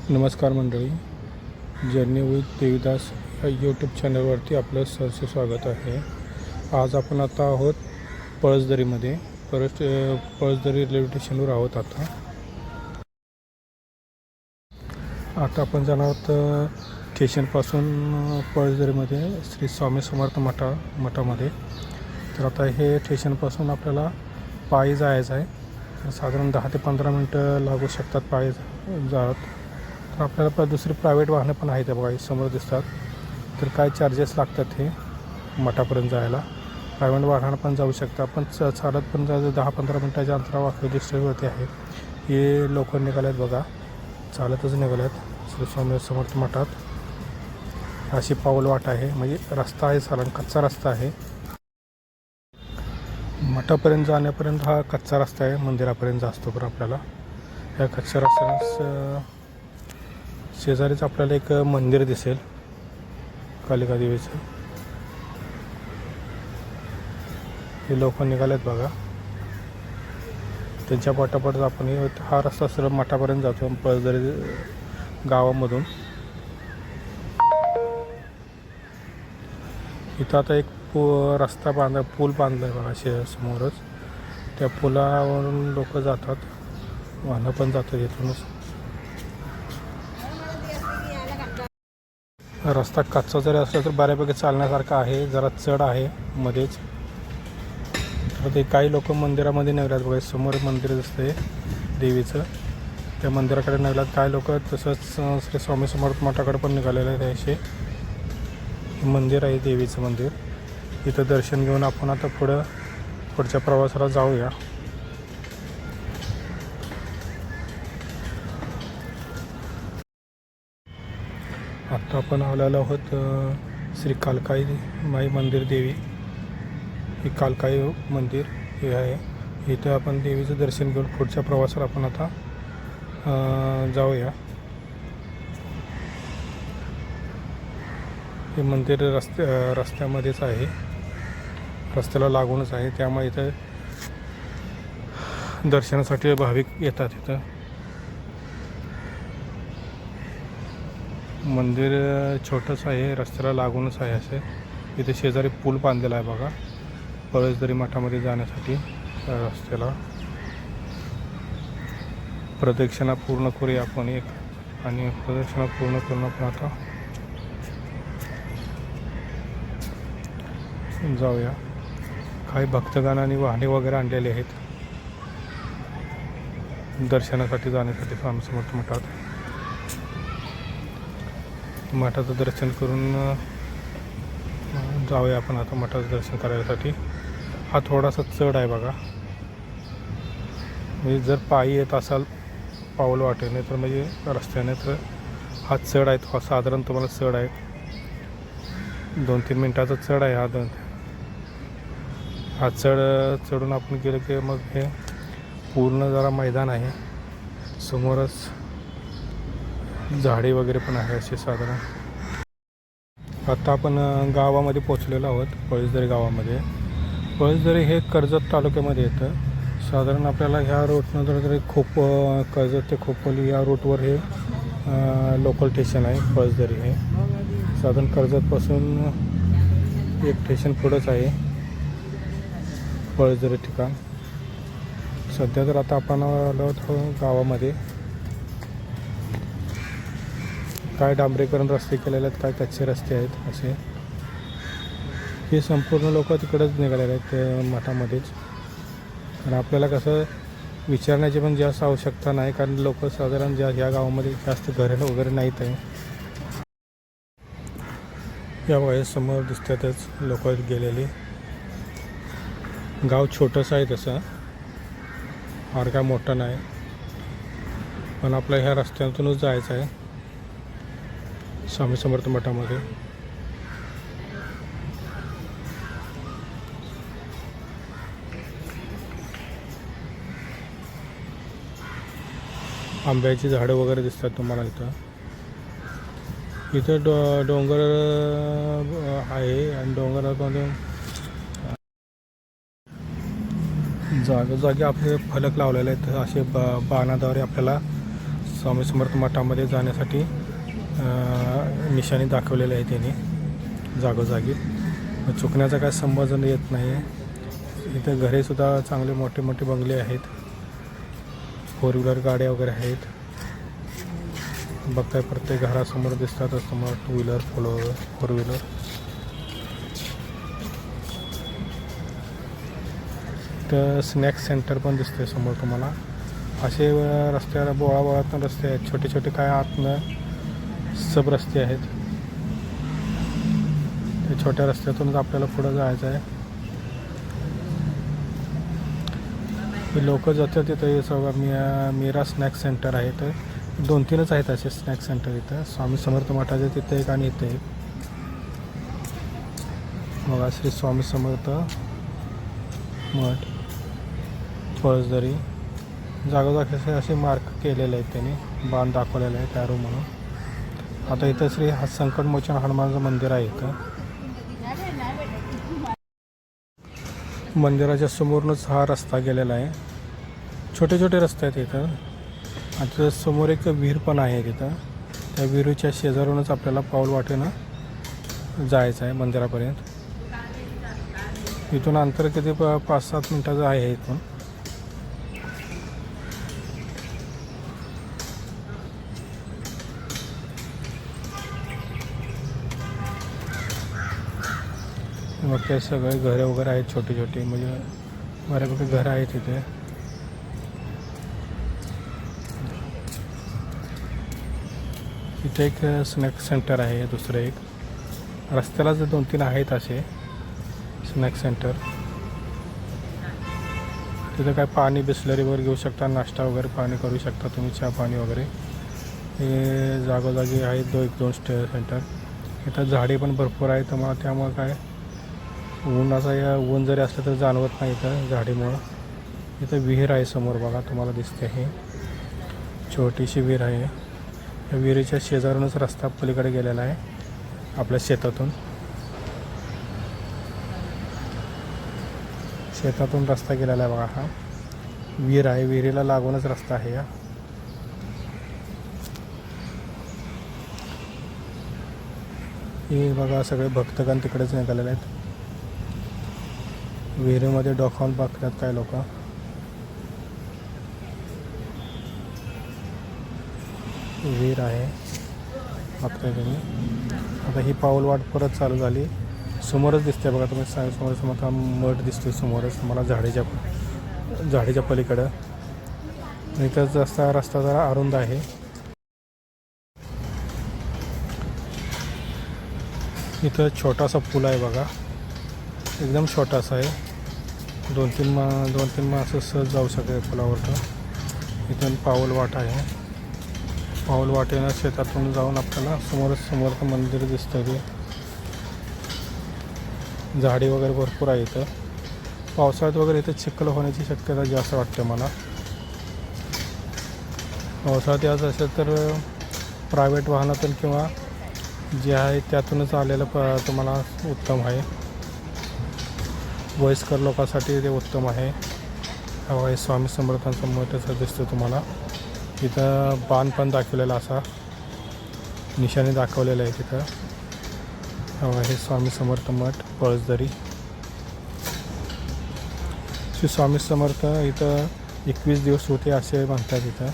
नमस्कार मंडळी, journey with Devidas या यूट्यूब चॅनलवरती आपलं सहर्ष स्वागत आहे. आज आपण आता आहोत पळसदरीमध्ये. पळसदरी रेल्वे स्टेशनवर आहोत. आता आपण जाणार आहोत स्टेशनपासून पळसदरीमध्ये श्री स्वामी समर्थ मठामध्ये. तर आता हे स्टेशनपासून आपल्याला पायी जायचं आहे. साधारण 10 ते 15 मिनटं लागू शकतात पायी जात. तर आपल्याला दुसरी प्रायव्हेट वाहनं पण आहेत बघा, समोर दिसतात. तर काय चार्जेस लागतात हे मठापर्यंत जायला. प्रायव्हेट वाहनं पण जाऊ शकता, आपण चालत पण 10-15 मिनटाच्या अंतरावर डिस्टन्सवरती आहे. हे लोक निघालेत बघा, चालतच निघालेत श्री स्वामी समर्थ मठात. अशी पाऊल वाट आहे, म्हणजे रस्ता आहे, साधारण कच्चा रस्ता आहे. मठापर्यंत जाण्यापर्यंत हा कच्चा रस्ता आहे, मंदिरापर्यंत असतो. पण आपल्याला या कच्च्या रस्त्याने शेजारीच आपल्याला एक मंदिर दिसेल, कालिका देवीचं. हे लोक निघालेत बघा, त्यांच्या पाठोपाठ आपण हा रस्ता सरळ मठापर्यंत जातो पळसदरी गावामधून. इथं आता एक रस्ता पूल बांधला आहे बघा समोरच. त्या पुलावरून लोक जातात, वाहनं पण जातात इथूनच. रस्ता कच्चा जरी असला तर बऱ्यापैकी चालण्यासारखा आहे, जरा चढ आहे मध्येच. तर ते काही लोक मंदिरामध्ये निघाल्यात बघा, समोर मंदिर दिसतंय देवीचं, त्या मंदिराकडे निघाल्यात. काही लोक तसंच श्री स्वामी समर्थ मठाकडे पण निघालेलं आहे. असे मंदिर आहे, देवीचं मंदिर. इथं दर्शन घेऊन आपण आता पुढच्या प्रवासाला जाऊया. आत्ता आपण आलेलो आहोत श्री कालकाई माई मंदिर देवी. हे कालकाई मंदिर हे आहे. इथं आपण देवीचं दर्शन घेऊन पुढच्या प्रवासाला आपण आता जाऊया. हे मंदिर रस्त्यामध्येच आहे, रस्त्याला लागूनच आहे. त्यामुळे इथं दर्शनासाठी भाविक येतात. इथं मंदिर छोटंसं आहे, रस्त्याला लागूनच आहे. असे इथे शेजारी पूल बांधलेला आहे बघा, पळसदरी मठामध्ये जाण्यासाठी. रस्त्याला प्रदक्षिणा पूर्ण करूया आपण एक, आणि प्रदक्षिणा पूर्ण करून आपण आता जाऊया. काही भक्तगणांनी वाहने वगैरे आणलेले आहेत दर्शनासाठी जाण्यासाठी स्वामी समर्थ मठाचं दर्शन करून जाऊया आपण आता मठाचं दर्शन करायसाठी. हा थोडासा चढ आहे बघा, म्हणजे जर पायी येत असाल पाऊल वाटेने तर म्हणजे रस्त्याने, तर हा चढ आहे. साधारण तुम्हाला चढ आहे, 2-3 मिनटाचा चढ आहे. हा चढून आपण गेलं की मग हे पूर्ण जरा मैदान आहे. समोरच झाडे वगैरे पण आहे असे साधारण. आता आपण गावामध्ये पोचलेलो आहोत, पळसदरी गावामध्ये. पळसदरी हे कर्जत तालुक्यामध्ये येतं. साधारण आपल्याला ह्या रूटनं जर कर्जत ते खोपोली या रूटवर हे लोकल स्टेशन आहे पळसदरी. हे साधारण कर्जतपासून एक स्टेशन पुढंच आहे पळसदरी ठिकाण. सध्या तर आता आपण आलो आहोत गावामध्ये. काय डांबरीकरण रस्ते केलेले आहेत, काय कच्चे रस्ते आहेत असे. हे संपूर्ण लोक तिकडंच निघालेले आहेत मठामध्येच. आणि आपल्याला कसं विचारण्याची पण जास्त आवश्यकता नाही, कारण लोक साधारण ह्या गावामध्ये जास्त घरं वगैरे नाहीत आहे. या वयासमोर दिसतातच लोक गेलेली. गाव छोटंसं आहे तसं, फार काय मोठं नाही, पण आपल्या ह्या रस्त्यातूनच जायचं आहे स्वामी समर्थ मठामध्ये. आंब्याची झाडं वगैरे दिसतात तुम्हाला इथं. डोंगर आहे, आणि डोंगरामध्ये जागोजागी आपले फलक लावलेले आहेत. असे बाणाद्वारे आपल्याला स्वामी समर्थ मठामध्ये जाण्यासाठी निशाणी दाखवलेली आहे त्यांनी जागोजागी. चुकण्याचा काय संभाजन येत नाही आहे. इथे घरेसुद्धा चांगले मोठे मोठे बंगले आहेत, 4 व्हीलर गाड्या वगैरे आहेत. बघताय प्रत्येक घरासमोर दिसतातच तुम्हाला 2 व्हीलर 4 व्हीलर. तर स्नॅक्स सेंटर पण दिसते समोर तुम्हाला. असे रस्त्याला बोळाबोळातून रस्ते आहेत, छोटे छोटे काय आतनं सब रस्ते आहेत. त्या छोट्या रस्त्यातूनच आपल्याला पुढं जायचं आहे. लोक जातात तिथं. हे सगळं मीरा स्नॅक्स सेंटर आहे. तर 2-3च आहेत असे स्नॅक्स सेंटर इथं. स्वामी समर्थ मठाचे तिथे एक आणि इथे एक. बघा श्री स्वामी समर्थ मठ पळसदरी. जागोजागी असे मार्क केलेले आहेत त्यांनी, बाण दाखवलेले आहे त्या रूम म्हणून. आता इथं श्री संकटमोचन हनुमानचं मंदिर आहे. इथं मंदिराच्या समोरूनच हा रस्ता गेलेला आहे. छोटे छोटे रस्ते आहेत इथं. आता समोर एक विहीर पण आहे तिथं. त्या विहिरीच्या शेजारूनच आपल्याला पाऊल वाटेनं जायचं आहे मंदिरापर्यंत. इथून अंतर किती 5-7 मिनटाचं आहे इथून. मग ते सगळे घरे वगैरे आहेत छोटी छोटी, म्हणजे बऱ्यापैकी घरं आहेत तिथे. इथे एक स्नॅक्स सेंटर आहे दुसरं एक. रस्त्यालाच 2-3 आहेत असे स्नॅक्स सेंटर. तिथं काय पाणी बिस्लरी वगैरे घेऊ शकता, नाश्ता वगैरे पाणी करू शकता तुम्ही, चहा पाणी वगैरे. हे जागोजागी आहेत 1-2 सेंटर. इथं झाडे पण भरपूर आहेत तुम्हाला, त्यामुळं काय ऊन जरी असलं तर जाणवत नाही इथं झाडीमुळं. इथं विहीर आहे समोर बघा तुम्हाला दिसते. हे छोटीशी विहीर आहे. या विहिरीच्या शेजारूनच रस्ता पलीकडे गेलेला आहे आपल्या शेतातून. शेतातून रस्ता गेलेला आहे बघा. हा विहीर आहे, विहिरीला लागूनच रस्ता आहे. हे बघा सगळे भक्तगण तिकडेच निघालेले आहेत. विहिरीमध्ये डोकावून बघतात काय लोक. विहीर आहे बघताय तुम्ही. आता ही पाऊल वाट परत चालू झाली. समोरच दिसते बघा तुम्ही, समोर मठ दिसतोय समोरच तुम्हाला झाडीच्या पलीकडं. इथंच रस्ता जरा अरुंद आहे. इथं छोटासा पूल आहे बघा, एकदम छोटासा आहे. 2-3 माणसं सहज जाऊ शकते पुलावरनं. इथून पाऊल वाट आहे. पाऊल वाटेनं शेतातून जाऊन आपल्याला समोरचं मंदिर दिसतं. ते झाडी वगैरे भरपूर आहे इथं. पावसाळ्यात वगैरे इथं चिखल होण्याची शक्यता जास्त वाटते मला. पावसाळ्यात यायचं असेल तर प्रायव्हेट वाहनातून किंवा जे आहे त्यातूनच आलेलं तुम्हाला उत्तम आहे. वयस्कर लोकांसाठी ते उत्तम आहे. हा स्वामी समर्थांचा मठ असं दिसतं तुम्हाला. इथं बाण पण दाखवलेला, असा निशाणी दाखवलेलं आहे तिथं. हे स्वामी समर्थ मठ पळसदरी. श्री स्वामी समर्थ इथं 21 दिवस होते असे म्हणतात इथं.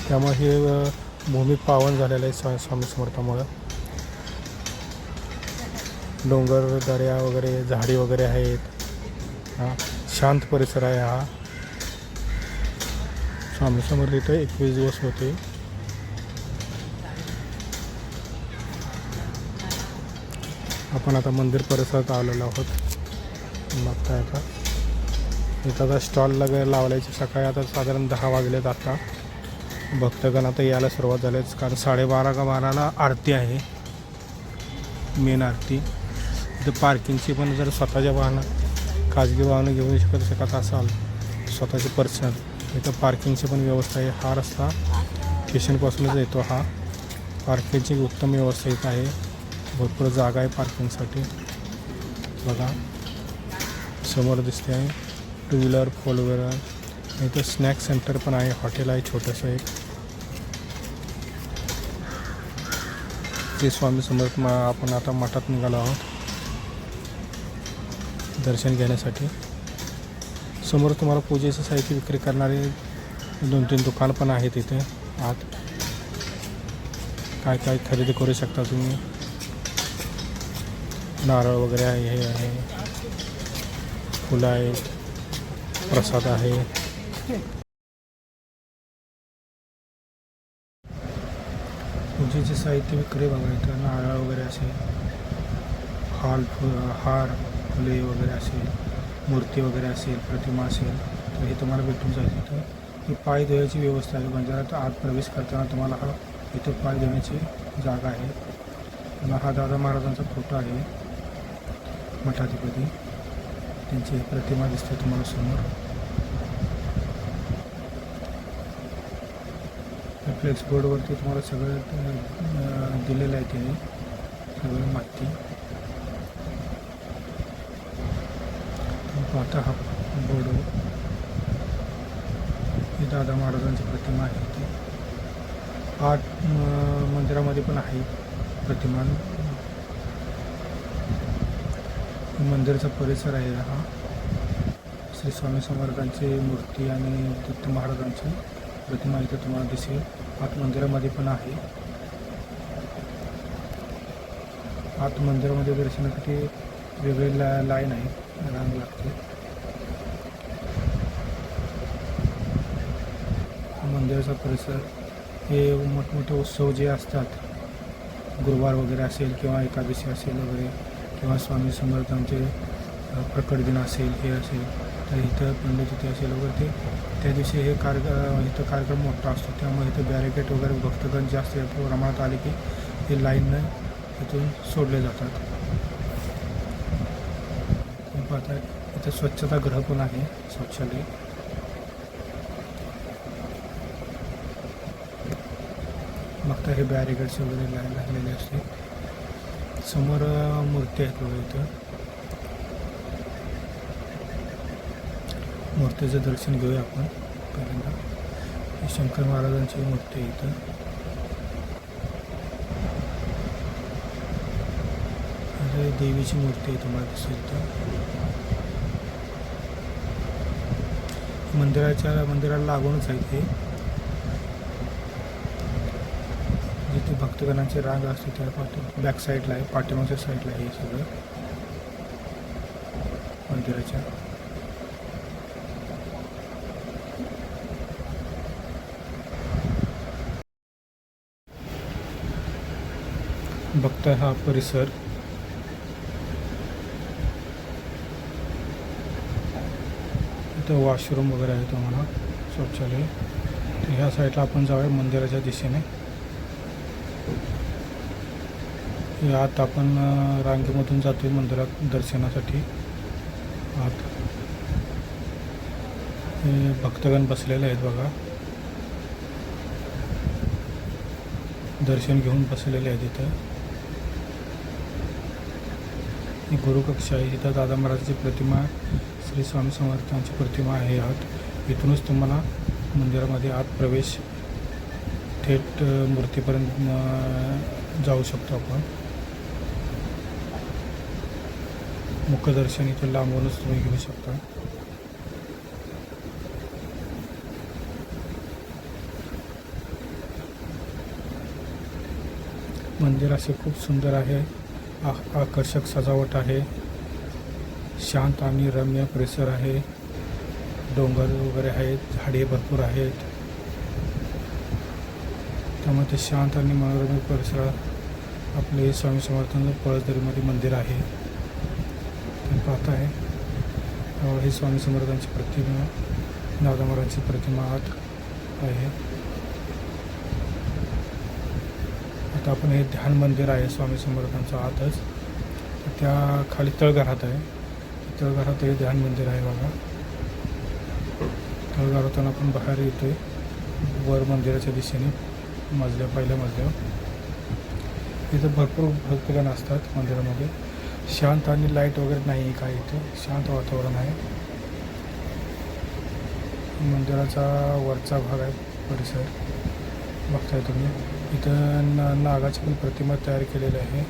त्यामुळे हे भूमी पावन झालेलं आहे स्वामी समर्थामुळं. डोंगर दऱ्या वगैरे झाडी वगैरे आहेत. हा शांत परिसर आहे हा. स्वामी समर्थ इथं 21 दिवस होते. आपण आता मंदिर परिसरात आलेलो आहोत. बघताय आता इथं आता स्टॉल लावल्याची सकाळी आता साधारण 10 वाजलेत. आता भक्तगण आता यायला सुरुवात झालीच, कारण 12:30 आरती आहे, मेन आरती. इथं पार्किंगची पण जर स्वतःच्या खाजगी वाहनं घेऊन शकत असाल स्वतःचे पर्सनल, इथं पार्किंगची पण व्यवस्था आहे. हा रस्ता स्टेशनपासूनच येतो. हा पार्किंगची उत्तम व्यवस्था इथं आहे. भरपूर जागा आहे पार्किंगसाठी. बघा समोर दिसते आहे 2 व्हीलर 4 व्हीलर इथं स्नॅक सेंटर पण आहे, हॉटेल आहे छोटंसं एक. श्री स्वामी समर्थ आपण आता मठात निघालो आहोत दर्शन घेण्यासाठी. समोर तुम्हाला पूजेचं साहित्य विक्री करणारे 2-3 दुकान पण आहेत इथे आत. काय काय खरेदी करू शकता तुम्ही. नारळ वगैरे आहे, हे आहे, फुलं आहेत, प्रसाद आहे. पूजेचे साहित्य विक्री बघा इथं. नारळ वगैरे असे, हार फुले वगैरे असेल, मूर्ती वगैरे असेल, प्रतिमा असेल तर हे तुम्हाला भेटून जाईल. इथं ही पाय धुण्याची व्यवस्था आहे. मंदिरात आत प्रवेश करताना तुम्हाला हा इथं पाय धुण्याची जागा आहे. हा दादा महाराजांचा फोटो आहे, मठाधिपती. त्यांची प्रतिमा दिसते तुम्हाला समोर. फ्लेक्स बोर्डवरती तुम्हाला सगळं दिलेलं आहे त्याने, सगळं माहिती. पाहता हा बोर्डवर ही दादा महाराजांची प्रतिमा आहे. ती आठ मंदिरामध्ये पण आहे प्रतिमा. मंदिराचा परिसर आहे हा. श्री स्वामी समर्थांची मूर्ती आणि दत्त महाराजांची प्रतिमा इथं तुम्हाला दिसेल. आत मंदिरामध्ये पण आहे. आत मंदिरामध्ये दर्शनासाठी वेगळी लाईन आहे, रांग लागते. मंदिराचा परिसर हे मोठमोठे उत्सव जे असतात, गुरुवार वगैरे असेल किंवा एकादशी असेल वगैरे, किंवा स्वामी समर्थांचे प्रकट दिन असेल, हे असेल तर इथं पंडित इथे असेल वगैरे, ते त्या दिवशी हे इथं कार्यक्रम मोठा असतो. त्यामुळे इथं बॅरिकेड वगैरे भक्तगण जास्त प्रमाणात आले की हे लाईननं इथून सोडले जातात. पाहता इथं स्वच्छतागृह पण आहे, शौचालय. बघता हे बॅरिकेड्स वगैरे लाईन लागलेले असते. समोर मूर्ती आहेत बघा. इथं मूर्तीचं दर्शन घेऊया आपण पहिल्यांदा. शंकर महाराजांची मूर्ती आहे इथं. आणि देवीची मूर्ती आहे तुम्हाला दिसेल इथं. मंदिराला लागूनच आहे ते. जिथे भक्तगणांची रांग असते त्या बॅक साईडला आहे, पाठीमागच्या साईडला आहे हे सगळं मंदिराच्या. बघताय हा परिसर. इथं वॉशरूम वगैरे आहे तुम्हाला, शौचालय. तर ह्या साईडला आपण जाऊया मंदिराच्या दिशेने. आत आपण रांगेमधून जातो मंदिरात दर्शनासाठी. आत हे भक्तगण बसलेले आहेत बघा, दर्शन घेऊन बसलेले आहेत. इथं ही गुरुकक्षा आहे. इथं दादा महाराजांची प्रतिमा, श्री स्वामी समर्थांची प्रतिमा आहे आत. इथूनच तुम्हाला मंदिरामध्ये आत प्रवेश, थेट मूर्तीपर्यंत जाऊ शकतो आपण. मुखदर्शन इथं लांबूनच तुम्ही घेऊ शकता. मंदिर असे खूप सुंदर आहे, आकर्षक सजावट आहे, शांत आणि रम्य परिसर आहे. डोंगर वगैरे आहेत, झाडे भरपूर आहेत, त्यामुळे ते शांत आणि मनोरम परिसरात आपले स्वामी समर्थांचं पळसदरीमध्ये मंदिर आहे. तुम्ही पाहताय हे स्वामी समर्थांची प्रतिमा, दादा महाराजांची प्रतिमा आत आहे. आता आपण हे ध्यान मंदिर आहे स्वामी समर्थांचं आतच. त्या खाली तळघरात आहे, तळघरात हे ध्यान मंदिर आहे बघा. तळघरातून आपण बाहेर येतोय वर मंदिराच्या दिशेने, पहिल्या मजल्यावर. इथं भरपूर भक्तगण असतात मंदिरामध्ये. शांत आणि लाईट वगैरे नाही काय, इथे शांत वातावरण आहे. मंदिराचा वरचा भाग आहे परिसर बघताय तुम्ही. इथं नागाची पण प्रतिमा तयार केलेली आहे.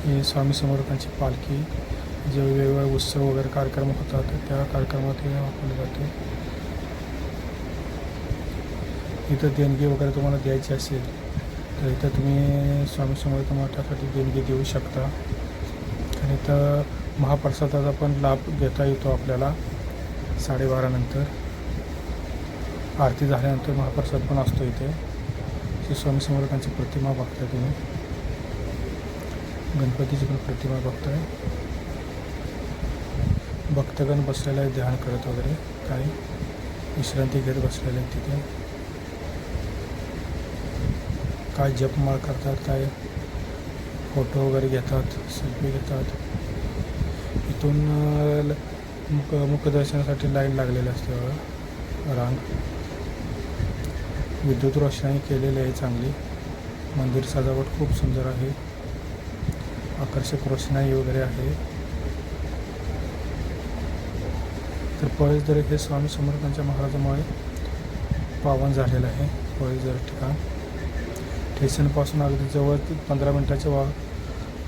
ही स्वामी समर्थांची पालखी जे वेगवेगळे उत्सव वगैरे कार्यक्रम होतात त्या कार्यक्रमात हे वापरले जाते. इथं देणगी वगैरे तुम्हाला द्यायची असेल तर इथं तुम्ही स्वामी समर्थ मठासाठी देणगी देऊ शकता. आणि इथं महाप्रसादाचा पण लाभ घेता येतो आपल्याला. 12:30 नंतर आरती झाल्यानंतर महाप्रसाद पण असतो इथे. ही स्वामी समर्थांची प्रतिमा बघताय तुम्ही. गणपतीची पण प्रतिमा बघताय. भक्तगण बसलेला आहे ध्यान करत वगैरे, काही विश्रांती घेत बसलेले आहेत तिथे. काय जपमाळ करतात, काय फोटो वगैरे घेतात, सेल्फी घेतात. इथून मुखदर्शनासाठी लाईन लागलेली असते बघा, रांग. विद्युत रोषणाई केलेली आहे चांगली. मंदिर सजावट खूप सुंदर आहे. आकर्षक रोषणाई वगैरे आहे. तर पळसदरी हे स्वामी समर्थांच्या महाराजामुळे पावन झालेलं आहे. पळसदरी ठिकाण स्टेशनपासून अगदी जवळ 15 मिनिटाच्या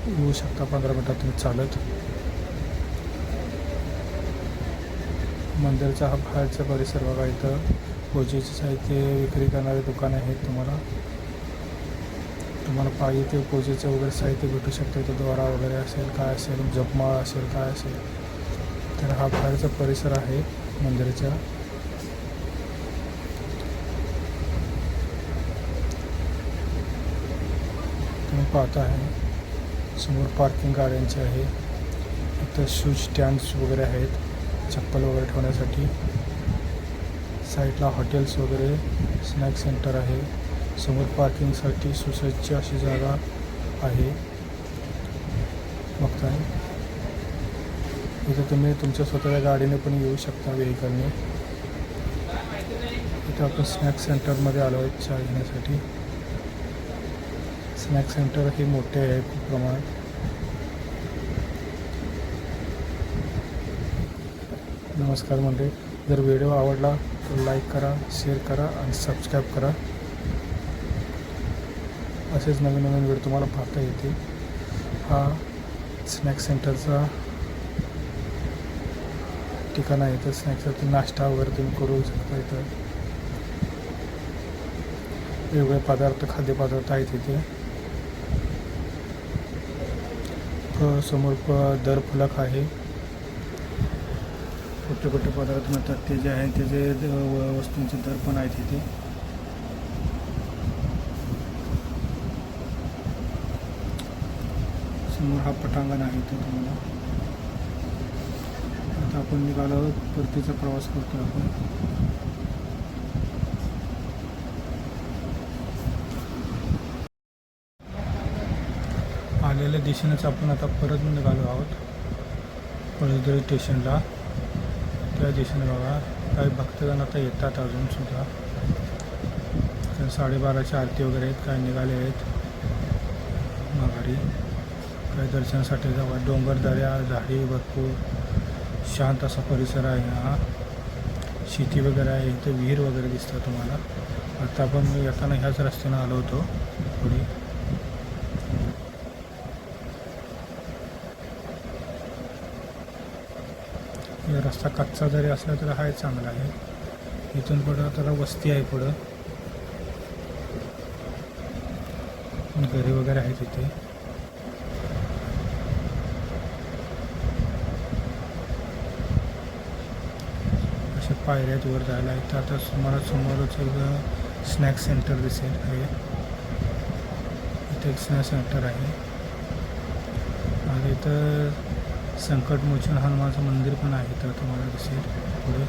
येऊ शकता. 15 मिनिटात तुम्ही चालत. मंदिराचा हा बाहेरचा परिसर बघा. इथं पूजेचे साहित्य विक्री करणारे दुकान आहेत. तुम्हाला पाहिजे ते पूजेचं वगैरे साहित्य भेटू शकतं. इथं दोरा वगैरे असेल, काय असेल, जपमाळ असेल, काय असेल. तर हा बाहेरचा परिसर आहे मंदिराच्या. तुम्ही पाहता आहे समोर पार्किंग गाड्यांची आहे. इथं शूज स्टँड्स वगैरे आहेत, चप्पल वगैरे ठेवण्यासाठी. साईडला हॉटेल्स वगैरे, स्नॅक सेंटर आहे. समोर पार्किंगसाठी सुसज्ज अशी जागा आहे बघताय. इथं तुम्ही तुमच्या स्वतःच्या गाडीने पण येऊ शकता, व्हेकलने. इथं आपण स्नॅक सेंटरमध्ये आलो आहे चहा घेण्यासाठी. स्नॅक सेंटर हे मोठे आहे खूप प्रमाणात. नमस्कार मंडळी, जर व्हिडिओ आवडला तर लाईक करा, शेअर करा आणि सबस्क्राईब करा. असेच नवीन नवीन व्हिडिओ तुम्हाला पाहता येतील. हा स्नॅक सेंटरचा ठिकाण आहे. तर स्नॅक्ससाठी नाश्ता वगैरे तुम्ही करू शकता. इथं वेगवेगळे पदार्थ, खाद्यपदार्थ आहेत इथे. समोर दर फलक आहे. कुठले कुठले पदार्थ मिळतात ते जे आहे त्याचे वस्तूंचे दर पण आहेत इथे. समोर हा पटांगण आहे इथं तुम्हाला. आता आपण निघालो, परतीचा प्रवास करतो आपण. आलेल्या दिशेनेच आपण आता परत निघालो आहोत पळसदरी स्टेशनला. त्या दिशेने बघा काही भक्तगण आता येतात अजूनसुद्धा. तर 12:30ची आरती वगैरे आहेत. काही निघाले आहेत माघारी. काही दर्शनासाठी जावा. डोंगरदऱ्या, झाडी भरपूर, शांत असा परिसर आहे हा. शेती वगैरे आहे इथं. विहीर वगैरे दिसतं तुम्हाला. आता आपण येताना ह्याच रस्त्यानं आलो होतो पुढे. रस्ता कच्चा जरी असला तर हा चांगला आहे. इथून पुढं तर वस्ती आहे. पुढं घरे वगैरे आहेत इथे. अशा पायऱ्यात वर जायला. इथं आता तुम्हाला समोरच एक स्नॅक सेंटर दिसेल आहे. इथे एक स्नॅक सेंटर आहे. आणि इथं संकटमोचन हनुमानचं मंदिर पण आहे तर तुम्हाला दिसेल पुढे.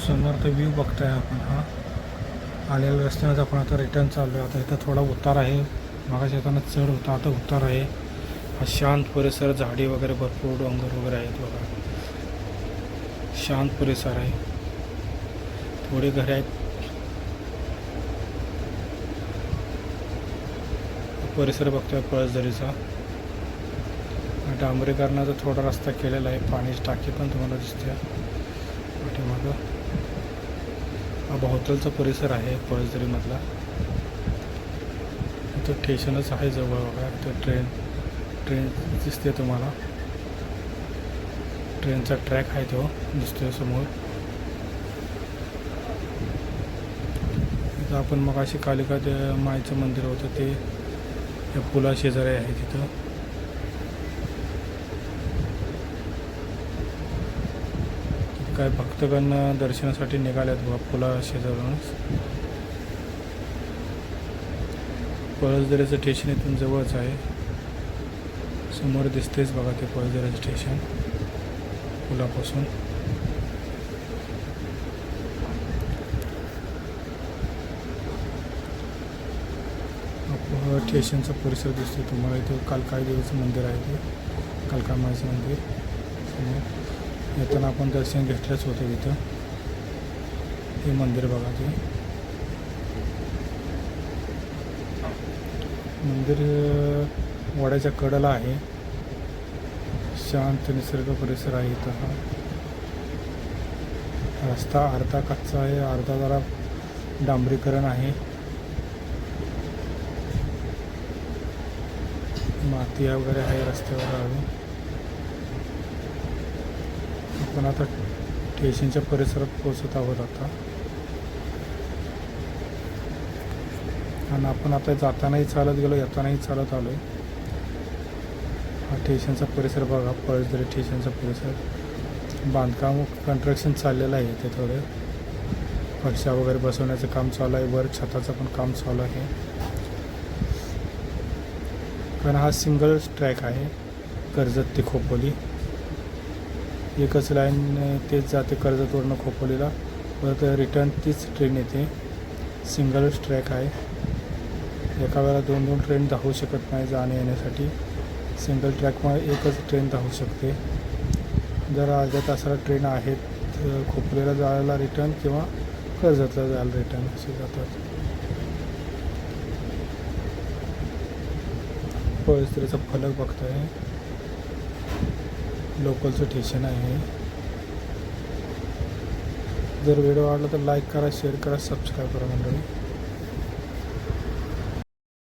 समोर तर व्ह्यू बघताय आपण. हा आलेल्या रस्त्यानेच आपण आता रिटर्न चाललो आहे. आता इथं थोडा उतार आहे. मागाशी येताना चढ होता, आता उतार आहे. हा शांत परिसर, झाडी वगैरे भरपूर, डोंगर वगैरे आहेत बघा. शांत परिसर आहे. थोडी घरे आहेत. परिसर बघतोय पळसदरीचा. डांबरीकरणाचा थोडा रस्ता केलेला आहे. पाण्याची टाकी पण तुम्हाला दिसते पाठीमागं. हा भोवतालचा परिसर आहे पळसदरीमधला. इथं स्टेशनच आहे जवळ बघा. इथं ट्रेन दिसते तुम्हाला. ट्रेनचा ट्रॅक आहे तो दिसतोय समोर. इथं आपण मग अशी कालिका ते माईचं मंदिर होतं ते या पुला शेजारी आहे. तिथं काय भक्तगण दर्शनासाठी निघाल्यात बघा पुला शेजारूनच. पळसदरीचं स्टेशन इथून जवळच आहे. समोर दिसतेच बघा ते पळसदरीचं स्टेशन पुलापासून. स्टेशनचा परिसर दिसतो तुम्हाला. इथं कालका देवीचं मंदिर आहे ते कालकामाईचं मंदिर. येताना आपण दर्शन घेतलंच होतं इथं. हे मंदिर बघा. ते मंदिर वड्याच्या कडेला आहे. शांत निसर्ग परिसर आहे इथं. हा रस्ता अर्धा कच्चा आहे, अर्धा जरा डांबरीकरण आहे. माती वगैरे आहे रस्त्यावर अजून. आपण आता स्टेशनच्या परिसरात पोहोचत आहोत आता. आणि आपण आता जातानाही चालत गेलो, येतानाही चालत आलो आहे. हा स्टेशनचा परिसर बघा. पळसदरी स्टेशनचा परिसर. बांधकाम कन्स्ट्रक्शन चाललेलं आहे. इथे थोडं फरशा वगैरे बसवण्याचं काम चालू आहे. वर छताचं पण काम चालू आहे. कारण हा सिंगल ट्रॅक आहे. कर्जत ते खोपोली एकच लाईन तेच जाते कर्जतवरनं खोपोलीला. परत रिटर्न तीच ट्रेन येते. सिंगल ट्रॅक आहे. एका वेळेला दोन ट्रेन धावू शकत नाही जाण्या येण्यासाठी. सिंगल ट्रॅकमुळे एकच ट्रेन धावू शकते. जर अर्ध्या तासाला ट्रेन आहेत खोपोलीला जायला रिटर्न किंवा कर्जतला जायला रिटर्न असे जातात. पळसदरीचा फलक बघताय. लोकलचं स्टेशन आहे. जर व्हिडिओ आवडला तर लाईक करा, शेअर करा, सबस्क्राईब करा मंडळी.